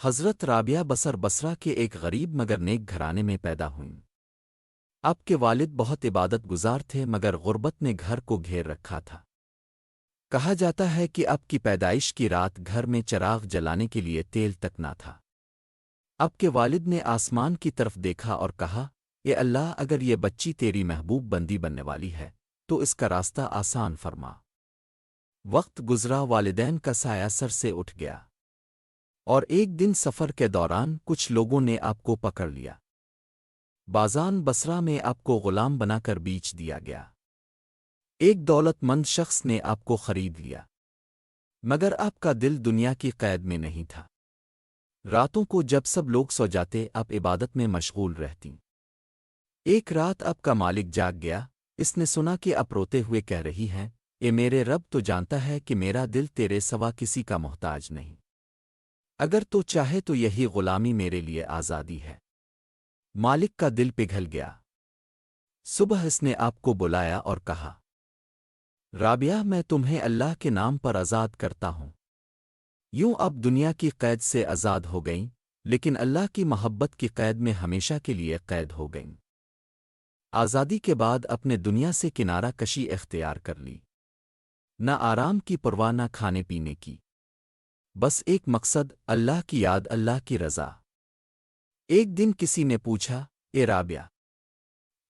حضرت رابعہ بصر بصرہ کے ایک غریب مگر نیک گھرانے میں پیدا ہوئیں۔ آپ کے والد بہت عبادت گزار تھے مگر غربت نے گھر کو گھیر رکھا تھا۔ کہا جاتا ہے کہ آپ کی پیدائش کی رات گھر میں چراغ جلانے کے لیے تیل تک نہ تھا۔ آپ کے والد نے آسمان کی طرف دیکھا اور کہا، اے اللہ، اگر یہ بچی تیری محبوب بندی بننے والی ہے تو اس کا راستہ آسان فرما۔ وقت گزرا، والدین کا سایہ سر سے اٹھ گیا، اور ایک دن سفر کے دوران کچھ لوگوں نے آپ کو پکڑ لیا۔ بازان بصرہ میں آپ کو غلام بنا کر بیچ دیا گیا۔ ایک دولت مند شخص نے آپ کو خرید لیا، مگر آپ کا دل دنیا کی قید میں نہیں تھا۔ راتوں کو جب سب لوگ سو جاتے آپ عبادت میں مشغول رہتیں۔ ایک رات آپ کا مالک جاگ گیا، اس نے سنا کہ آپ روتے ہوئے کہہ رہی ہیں، اے میرے رب، تو جانتا ہے کہ میرا دل تیرے سوا کسی کا محتاج نہیں۔ اگر تو چاہے تو یہی غلامی میرے لیے آزادی ہے۔ مالک کا دل پگھل گیا۔ صبح اس نے آپ کو بلایا اور کہا، رابعہ، میں تمہیں اللہ کے نام پر آزاد کرتا ہوں۔ یوں اب دنیا کی قید سے آزاد ہو گئیں، لیکن اللہ کی محبت کی قید میں ہمیشہ کے لیے قید ہو گئیں۔ آزادی کے بعد اپنے دنیا سے کنارہ کشی اختیار کر لی۔ نہ آرام کی پرواہ، نہ کھانے پینے کی، بس ایک مقصد، اللہ کی یاد، اللہ کی رضا۔ ایک دن کسی نے پوچھا، اے رابعہ،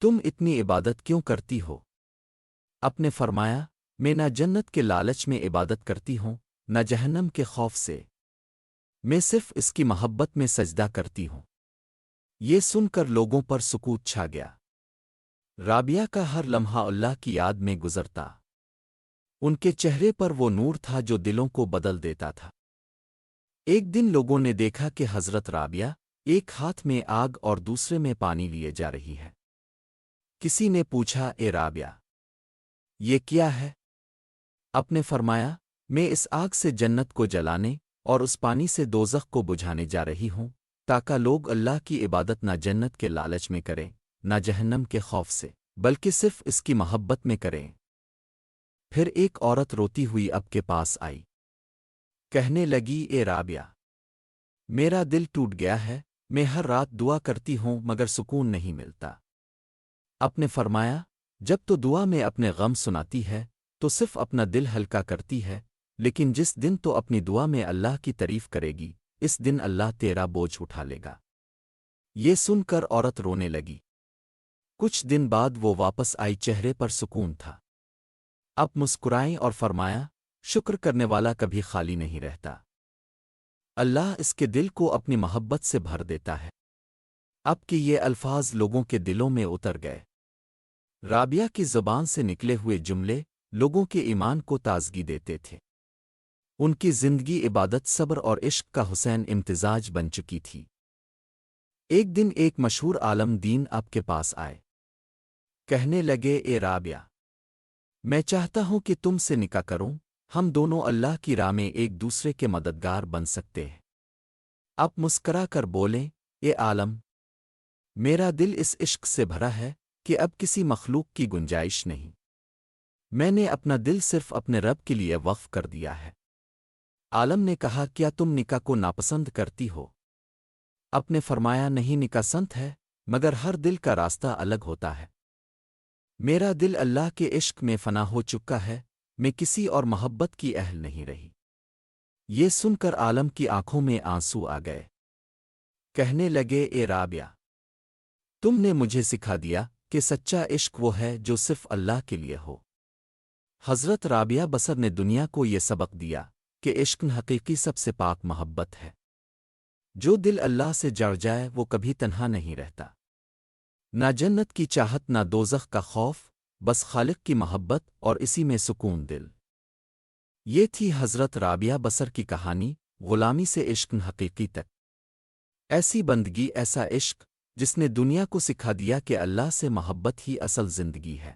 تم اتنی عبادت کیوں کرتی ہو؟ آپ نے فرمایا، میں نہ جنت کے لالچ میں عبادت کرتی ہوں، نہ جہنم کے خوف سے، میں صرف اس کی محبت میں سجدہ کرتی ہوں۔ یہ سن کر لوگوں پر سکوت چھا گیا۔ رابعہ کا ہر لمحہ اللہ کی یاد میں گزرتا۔ ان کے چہرے پر وہ نور تھا جو دلوں کو بدل دیتا تھا۔ ایک دن لوگوں نے دیکھا کہ حضرت رابعہ ایک ہاتھ میں آگ اور دوسرے میں پانی لیے جا رہی ہے۔ کسی نے پوچھا، اے رابعہ، یہ کیا ہے؟ آپ نے فرمایا، میں اس آگ سے جنت کو جلانے اور اس پانی سے دوزخ کو بجھانے جا رہی ہوں، تاکہ لوگ اللہ کی عبادت نہ جنت کے لالچ میں کریں، نہ جہنم کے خوف سے، بلکہ صرف اس کی محبت میں کریں۔ پھر ایک عورت روتی ہوئی آپ کے پاس آئی، کہنے لگی، اے رابعہ، میرا دل ٹوٹ گیا ہے، میں ہر رات دعا کرتی ہوں مگر سکون نہیں ملتا۔ آپ نے فرمایا، جب تو دعا میں اپنے غم سناتی ہے تو صرف اپنا دل ہلکا کرتی ہے، لیکن جس دن تو اپنی دعا میں اللہ کی تعریف کرے گی، اس دن اللہ تیرا بوجھ اٹھا لے گا۔ یہ سن کر عورت رونے لگی۔ کچھ دن بعد وہ واپس آئی، چہرے پر سکون تھا۔ آپ مسکرائیں اور فرمایا، شکر کرنے والا کبھی خالی نہیں رہتا۔ اللہ اس کے دل کو اپنی محبت سے بھر دیتا ہے۔ اب کے یہ الفاظ لوگوں کے دلوں میں اتر گئے۔ رابعہ کی زبان سے نکلے ہوئے جملے لوگوں کے ایمان کو تازگی دیتے تھے۔ ان کی زندگی عبادت، صبر اور عشق کا حسین امتزاج بن چکی تھی۔ ایک دن ایک مشہور عالم دین آپ کے پاس آئے، کہنے لگے، اے رابعہ، میں چاہتا ہوں کہ تم سے نکاح کروں، ہم دونوں اللہ کی راہ میں ایک دوسرے کے مددگار بن سکتے ہیں۔ آپ مسکرا کر بولیں، اے عالم، میرا دل اس عشق سے بھرا ہے کہ اب کسی مخلوق کی گنجائش نہیں۔ میں نے اپنا دل صرف اپنے رب کے لیے وقف کر دیا ہے۔ عالم نے کہا، کیا تم نکاح کو ناپسند کرتی ہو؟ آپ نے فرمایا، نہیں، نکاح سنت ہے، مگر ہر دل کا راستہ الگ ہوتا ہے۔ میرا دل اللہ کے عشق میں فنا ہو چکا ہے، میں کسی اور محبت کی اہل نہیں رہی۔ یہ سن کر عالم کی آنکھوں میں آنسو آ گئے۔ کہنے لگے، اے رابعہ، تم نے مجھے سکھا دیا کہ سچا عشق وہ ہے جو صرف اللہ کے لیے ہو۔ حضرت رابعہ بصر نے دنیا کو یہ سبق دیا کہ عشق حقیقی سب سے پاک محبت ہے۔ جو دل اللہ سے جڑ جائے وہ کبھی تنہا نہیں رہتا۔ نہ جنت کی چاہت، نہ دوزخ کا خوف، بس خالق کی محبت اور اسی میں سکون دل۔ یہ تھی حضرت رابعہ بصر کی کہانی، غلامی سے عشق حقیقی تک۔ ایسی بندگی، ایسا عشق جس نے دنیا کو سکھا دیا کہ اللہ سے محبت ہی اصل زندگی ہے۔